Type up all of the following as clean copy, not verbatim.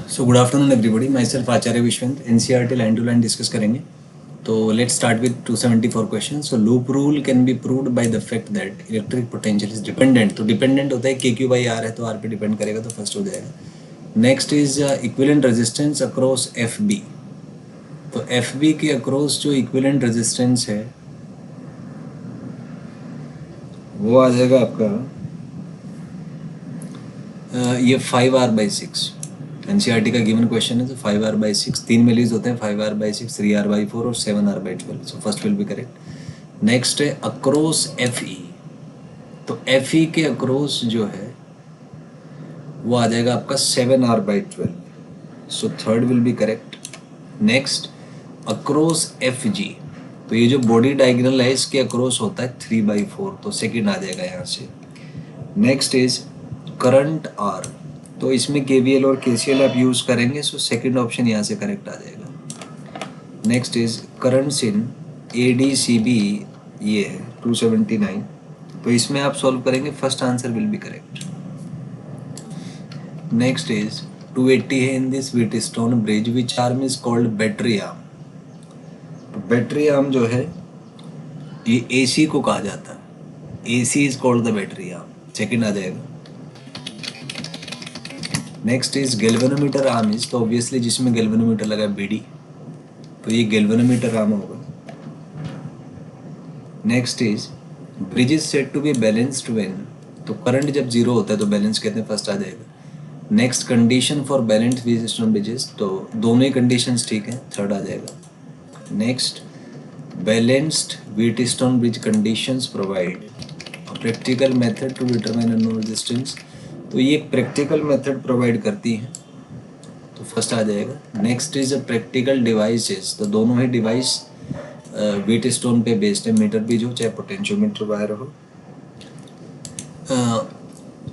So good afternoon everybody, myself Acharya Vishwant. NCERT line to line discuss करेंगे। तो let's start with 274 question. So loop rule can be proved by the fact that electric potential is dependent. तो dependent होता है के Q by are है, तो are पे depend करेगा, तो फर्स्ट हो जाएगा। Next is equivalent resistance across F B. तो एफ बी के अक्रॉस जो इक्विवेलेंट रेजिस्टेंस है वो आ जाएगा आपका ये 5R/6। एनसीईआरटी का गिवन क्वेश्चन है, तो 5R/6 तीन वैल्यूज होते हैं, 5R/6, 3R/4 और 7R/12। So first will be correct. Next है अक्रॉस एफ ई। तो एफ ई के अक्रॉस जो है वो आ जाएगा आपका 7R/12। So third will be correct. Next across F G. तो ये जो बॉडी डायगोनल है इसके अक्रॉस होता है 3/4, तो सेकेंड आ जाएगा यहाँ से। Next is current R. तो इसमें केवीएल और केसीएल आप यूज़ करेंगे, सो सेकंड ऑप्शन यहाँ से करेक्ट आ जाएगा। Next is currents in A D C B, ये है 279। तो इसमें आप सॉल्व करेंगे, first answer will be correct. Next is 280 है in this Wheatstone bridge which arm is called battery arm. तो बैटरी आर्म जो है ये एसी को कहा जाता है, AC is called the battery arm, second आ जाएगा। Next is galvanometer arm is, तो ऑब्वियसली जिसमें गैल्वेनोमीटर लगा है बीडी, तो ये गैल्वेनोमीटर आर्म होगा। Next is bridge is said to be balanced when. तो करंट जब जीरो होता है तो बैलेंस कहते हैं, फर्स्ट आ जाएगा। Next condition for balanced Wheatstone bridges, तो दोनों ही कंडीशंस ठीक है, थर्ड आ जाएगा। Next balanced Wheatstone bridge conditions provide practical method to determine unknown resistance. तो ये एक प्रैक्टिकल मेथड प्रोवाइड करती है, तो फर्स्ट आ जाएगा। Next is a practical devices. तो दोनों ही डिवाइस व्हीटस्टोन पे बेस्ड है, मीटर ब्रिज हो चाहे पोटेंशियोमीटर वायर हो।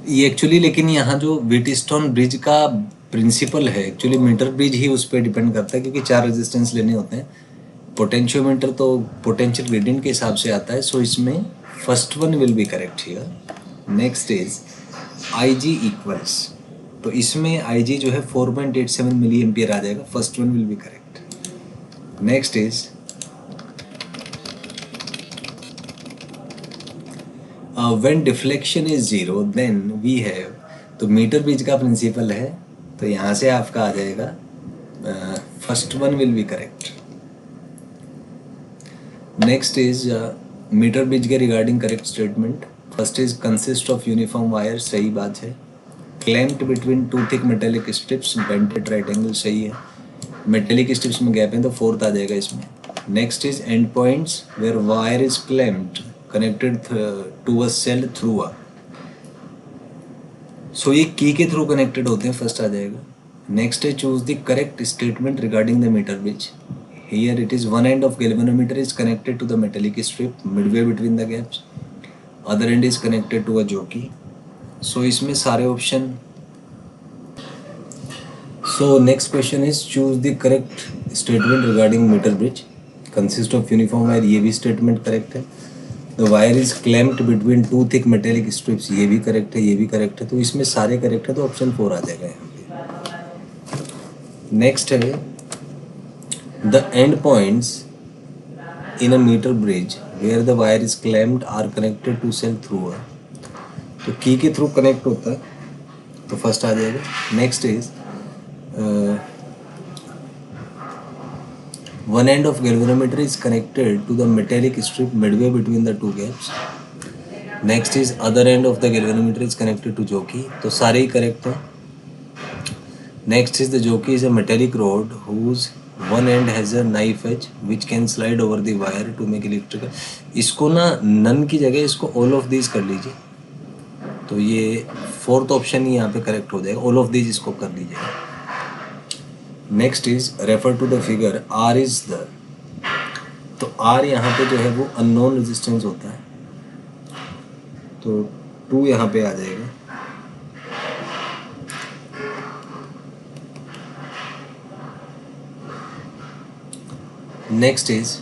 ये एक्चुअली लेकिन यहाँ जो व्हीटस्टोन ब्रिज का प्रिंसिपल है, एक्चुअली मीटर ब्रिज ही उस पर डिपेंड करता है, क्योंकि 4 रेजिस्टेंस लेने होते हैं। पोटेंशियोमीटर तो पोटेंशियल ग्रेडियंट के हिसाब से आता है, सो इसमें first one will be correct here. Next is I G equals. तो इसमें आई जी जो है 4.87 मिली एम्पियर आ जाएगा, first one will be correct. Next is when deflection is zero then we have. तो मीटर ब्रिज का प्रिंसिपल है, तो यहाँ से आपका आ जाएगा first one will be correct. Next is meter bridge के regarding correct statement. First is consist of uniform wire, सही बात है। Clamped between two thick metallic strips, bent at right angle, सही है। मेटेलिक स्ट्रिप्स में गैप है, तो fourth आ जाएगा इसमें। Next is end points where wire is clamped connected to a cell through a. So ये की के थ्रू कनेक्टेड होते हैं, फर्स्ट आ जाएगा। नेक्स्ट है choose the correct statement regarding the meter bridge. Here it is one end of galvanometer is connected to the metallic strip midway between the gaps. Other end is connected to a jockey. So इसमें सारे option. So next question is choose the correct statement regarding meter bridge. Consist of uniform wire, ये भी statement correct है। The wire is clamped between two thick metallic strips, ये भी correct है, ये भी correct है। तो इसमें सारे correct है, तो ऑप्शन 4 आ जाएगा यहाँ पे। नेक्स्ट है the end points in a meter bridge where the wire is clamped are connected to cell through a। तो की के थ्रू कनेक्ट होता है, तो फर्स्ट आ जाएगा। Next is one end of galvanometer is connected to the metallic strip midway between the two gaps. Next is other end of the galvanometer is connected to jockey, तो सारे ही correct हैं। Next is the jockey is a metallic rod whose one end has a knife edge which can slide over the wire to make electrical. इसको ना none की जगह इसको all of these कर लीजिए, तो ये फोर्थ ऑप्शन ही यहाँ पे करेक्ट हो जाएगा, ऑल ऑफ दीज इसको कर लीजिएगा। Next is refer to the figure R is the. तो आर यहाँ पे जो है वो अननोन रेजिस्टेंस होता है, तो 2 यहाँ पे आ जाएगा। Next is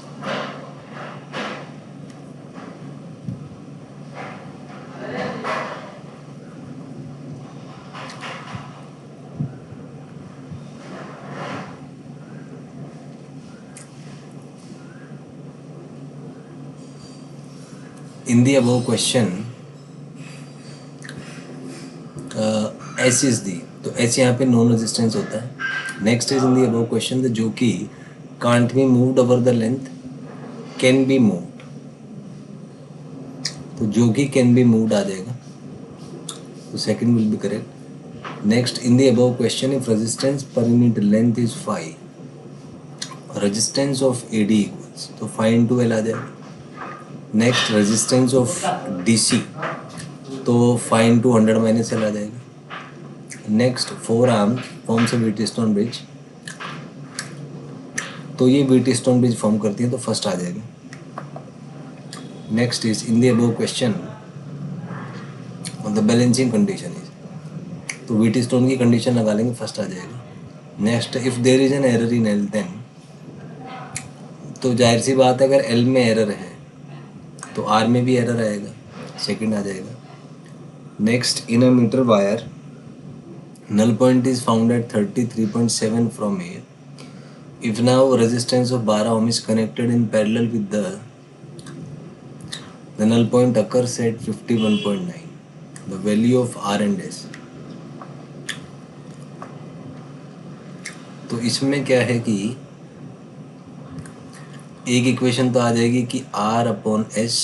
in the above question S is the, तो एस यहाँ पे नॉन रेजिस्टेंस होता है। Next is in the above question the जो कि can't be moved over the length can be moved, तो जो कि कैन बी मूव्ड आ जाएगा, तो second will be correct. Next in the above question if resistance per unit length is 5, resistance of AD equals, तो 5 into L आ जाएगा। Next resistance of DC, तो 5 into 100 - L आ जाएगा। Next 4 arm forms a Wheatstone bridge, तो ये Wheatstone bridge form करती है, तो first आ जाएगा। Next is in the above question on the balancing condition is, तो व्हीटस्टोन की कंडीशन लगा लेंगे, फर्स्ट आ जाएगा। Next if there is an error in L then, तो जाहिर सी बात है अगर एल में एरर है तो आर में भी एरर आएगा, सेकंड आ जाएगा। Next in a meter wire null point is found at 33.7 from here. If now resistance of 12 ohm is connected in parallel with the null point occurs at 51.9. The value of R and S. तो इसमें क्या है कि एक equation तो आ जाएगी कि R upon S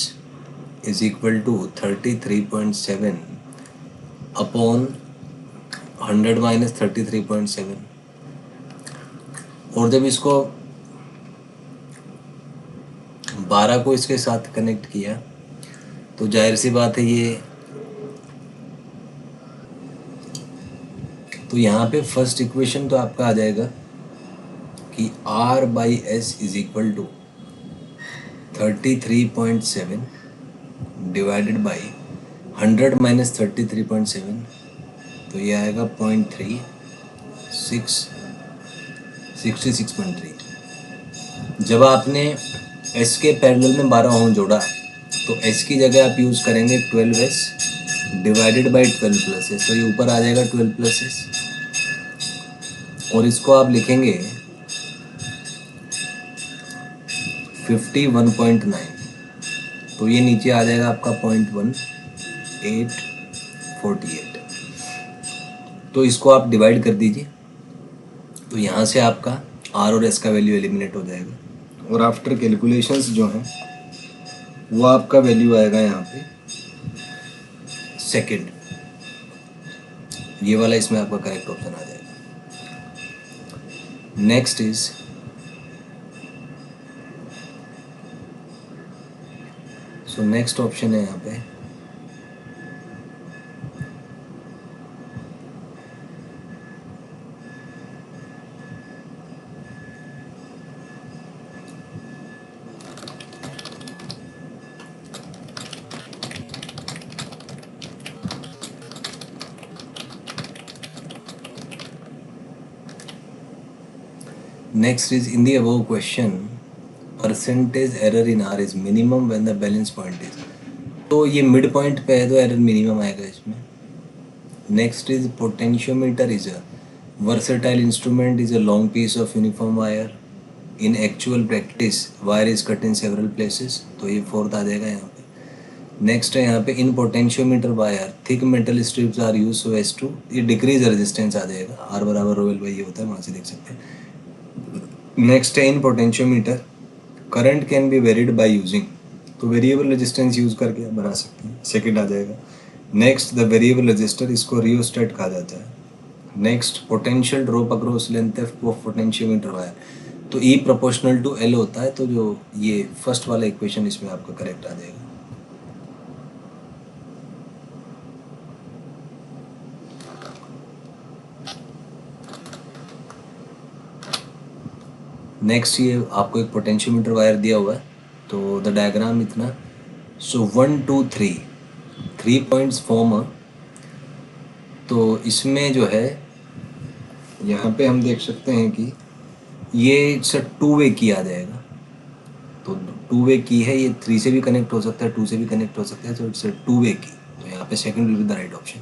is equal to 33.7 upon 100 - 33.7, और जब इसको 12 को इसके साथ कनेक्ट किया तो जाहिर सी बात है ये, तो यहाँ पे फर्स्ट इक्वेशन तो आपका आ जाएगा कि R/S is equal to 33.7 divided by 100 - 33.7, तो ये आएगा 66.3। जब आपने S के पैरेलल में 12 ओम जोड़ा तो S की जगह आप यूज़ करेंगे 12S डिवाइडेड बाई 12+S, तो ये ऊपर आ जाएगा 12+S, और इसको आप लिखेंगे 51.9, तो ये नीचे आ जाएगा आपका 0.1848, तो इसको आप डिवाइड कर दीजिए, तो यहाँ से आपका R और S का वैल्यू एलिमिनेट हो जाएगा, और आफ्टर कैलकुलेशंस जो हैं वो आपका वैल्यू आएगा यहाँ पे सेकंड, ये वाला इसमें आपका करेक्ट ऑप्शन आ जाएगा। Next is so next option है यहाँ पे next is in the above question percentage error in R is minimum when the balance point is, तो ये मिड पॉइंट पे है तो एरर मिनिमम आएगा इसमें। Next is potentiometer is a versatile instrument is a long piece of uniform wire. In actual practice wire is cut in several places, तो ये fourth आ जाएगा यहाँ पे। नेक्स्ट है यहाँ पे in potentiometer wire thick metal strips are use so as to, ये डिक्रीज रेजिस्टेंस आ जाएगा, R बराबर रोवेल बाई ये होता है, वहाँ से देख सकते हैं। नेक्स्ट है in potentiometer current can be varied by using, तो वेरिएबल रेजिस्टेंस यूज करके आप बना सकते हैं, सेकंड आ जाएगा। नेक्स्ट द वेरिएबल रजिस्टर, इसको रियोस्टेट कहा जाता है। Next potential drop across length of potentiometer wire, तो E प्रोपोर्शनल टू L होता है, तो जो ये फर्स्ट वाला इक्वेशन इसमें आपका करेक्ट आ जाएगा। नेक्स्ट ये आपको एक पोटेंशियोमीटर वायर दिया हुआ है, तो द डायग्राम इतना, सो 1 2 3 पॉइंट्स फॉर्म, तो इसमें जो है यहाँ पे हम देख सकते हैं कि ये इट्स 2 वे की आ जाएगा, तो 2 वे की है, ये 3 से भी कनेक्ट हो सकता है, 2 से भी कनेक्ट हो सकता है, तो इट्स 2 वे की, तो यहाँ पे second will be the right option.